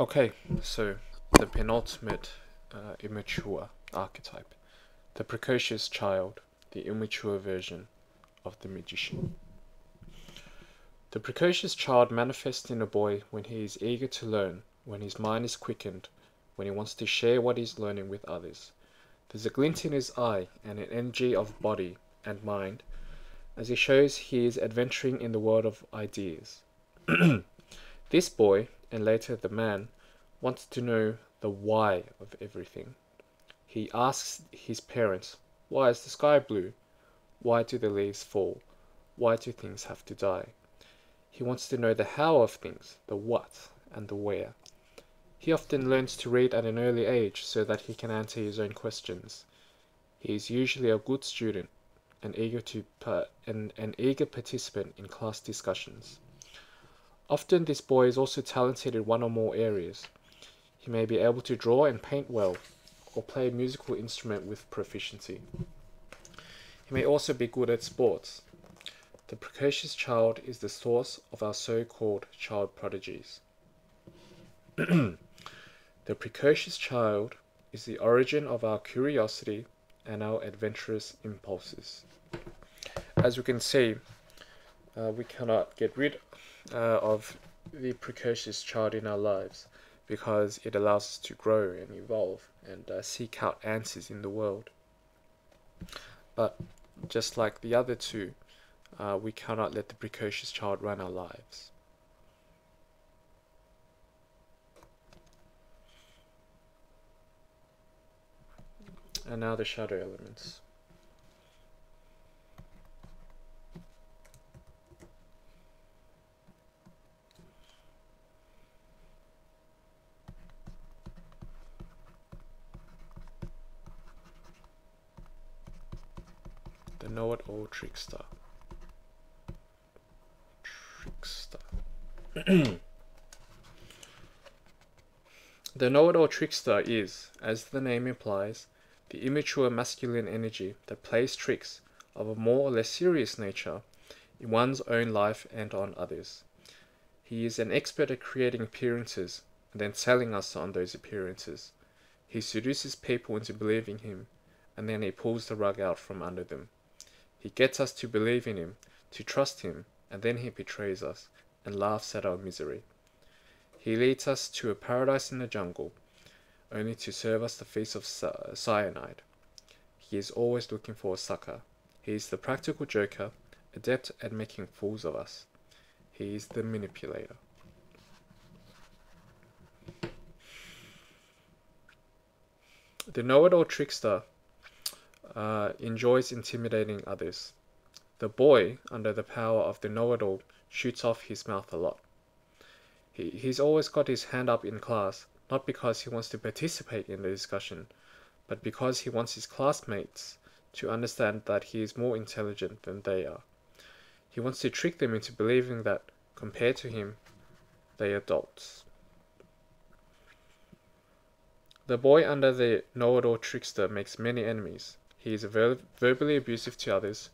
Okay, so the penultimate immature archetype, the precocious child, the immature version of the magician. The precocious child manifests in a boy when he is eager to learn, when his mind is quickened, when he wants to share what he's learning with others. There's a glint in his eye and an energy of body and mind as he shows he is adventuring in the world of ideas. This boy, and later the man, wants to know the why of everything. He asks his parents, why is the sky blue? Why do the leaves fall? Why do things have to die? He wants to know the how of things, the what, and the where. He often learns to read at an early age so that he can answer his own questions. He is usually a good student, an eager participant in class discussions. Often this boy is also talented in one or more areas. He may be able to draw and paint well, or play a musical instrument with proficiency. He may also be good at sports. The precocious child is the source of our so-called child prodigies. The precocious child is the origin of our curiosity and our adventurous impulses. As we can see, we cannot get rid of the precocious child in our lives because it allows us to grow and evolve and seek out answers in the world. But just like the other two, we cannot let the precocious child run our lives. And now the shadow elements. The know-it-all trickster. The know-it-all trickster is, as the name implies, the immature masculine energy that plays tricks of a more or less serious nature in one's own life and on others. He is an expert at creating appearances and then selling us on those appearances. He seduces people into believing him, and then he pulls the rug out from under them. He gets us to believe in him, to trust him, and then he betrays us and laughs at our misery. He leads us to a paradise in the jungle, only to serve us the feast of cyanide. He is always looking for a sucker. He is the practical joker, adept at making fools of us. He is the manipulator. The know-it-all trickster enjoys intimidating others. The boy, under the power of the know-it-all, shoots off his mouth a lot. He's always got his hand up in class, not because he wants to participate in the discussion, but because he wants his classmates to understand that he is more intelligent than they are. He wants to trick them into believing that, compared to him, they are adults. The boy under the know-it-all trickster makes many enemies. He is verbally abusive to others,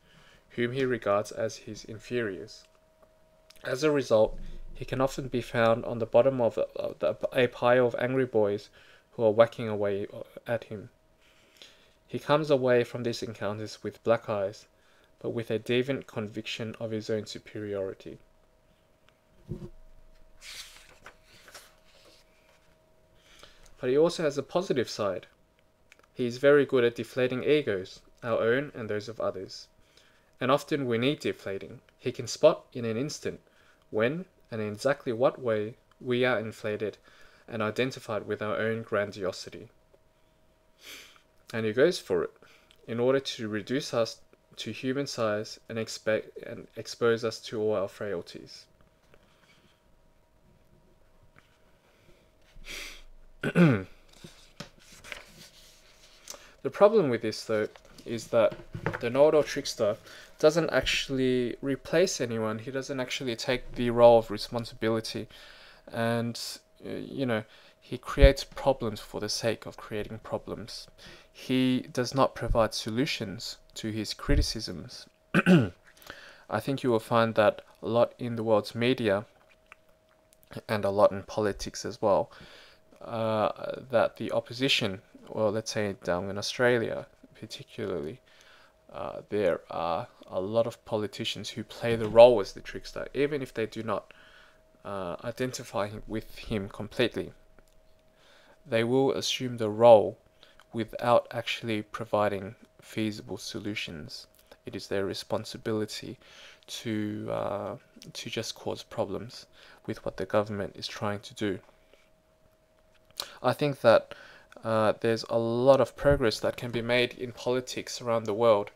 whom he regards as his inferiors. As a result, he can often be found on the bottom of a pile of angry boys who are whacking away at him. He comes away from these encounters with black eyes, but with a deviant conviction of his own superiority. But he also has a positive side. He is very good at deflating egos, our own and those of others. And often we need deflating. He can spot in an instant when and in exactly what way we are inflated and identified with our own grandiosity. And he goes for it, in order to reduce us to human size and expose us to all our frailties. The problem with this, though, is that the know-it-all trickster doesn't actually replace anyone. He doesn't actually take the role of responsibility, and he creates problems for the sake of creating problems. He does not provide solutions to his criticisms. I think you will find that a lot in the world's media, and a lot in politics as well, that the opposition, well, let's say down in Australia particularly, there are a lot of politicians who play the role as the trickster, even if they do not identify with him completely. They will assume the role without actually providing feasible solutions. It is their responsibility to just cause problems with what the government is trying to do. I think that there's a lot of progress that can be made in politics around the world,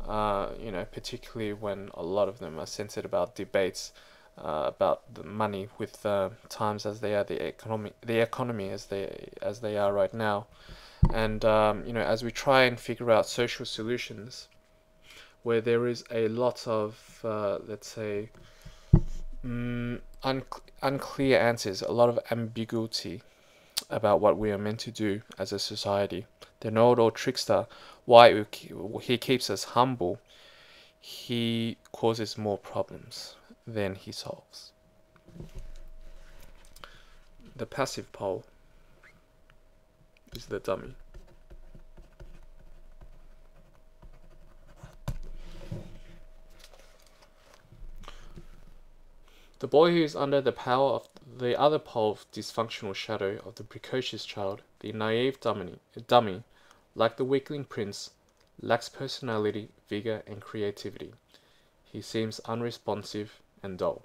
particularly when a lot of them are centered about debates about the money with times as they are, the economy as they are right now, and as we try and figure out social solutions where there is a lot of let's say unclear answers, a lot of ambiguity about what we are meant to do as a society. The know-it-all trickster, why he keeps us humble, he causes more problems than he solves. The passive pole is the dummy. The boy who is under the power of the other pole of dysfunctional shadow of the precocious child, the naive dummy, like the weakling prince, lacks personality, vigor, and creativity. He seems unresponsive and dull.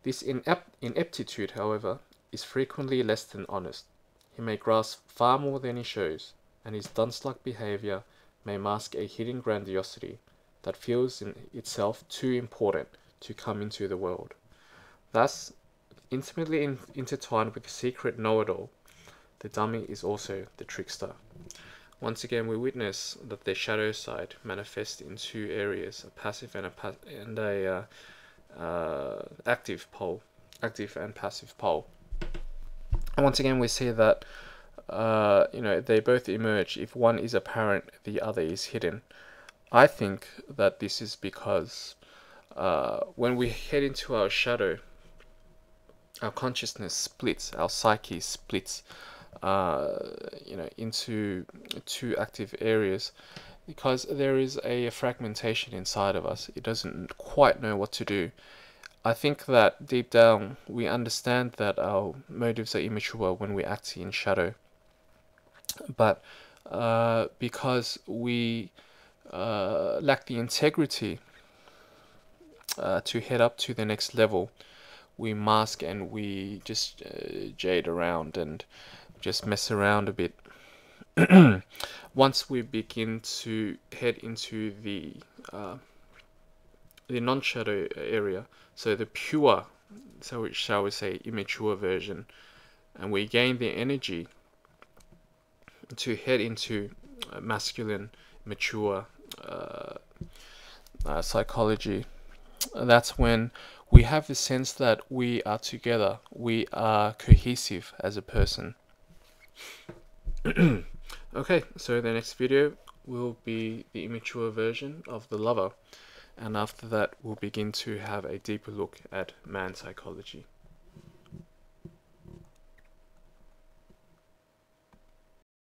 This ineptitude, however, is frequently less than honest. He may grasp far more than he shows, and his dunce-like behavior may mask a hidden grandiosity that feels in itself too important to come into the world. Thus, intimately intertwined with the secret know-it-all, the dummy is also the trickster. Once again, we witness that the shadow side manifests in two areas: a passive and a active and passive pole. And once again, we see that they both emerge. If one is apparent, the other is hidden. I think that this is because when we head into our shadow, our consciousness splits, our psyche splits, into two active areas, because there is a fragmentation inside of us. It doesn't quite know what to do. I think that deep down we understand that our motives are immature when we act in shadow, but because we lack the integrity to head up to the next level, we mask and we just jade around and just mess around a bit. Once we begin to head into the non-shadow area, so the pure, so shall we say, immature version, and we gain the energy to head into masculine, mature psychology, that's when we have the sense that we are together, we are cohesive as a person. Okay, so the next video will be the immature version of the lover, and after that we'll begin to have a deeper look at man psychology.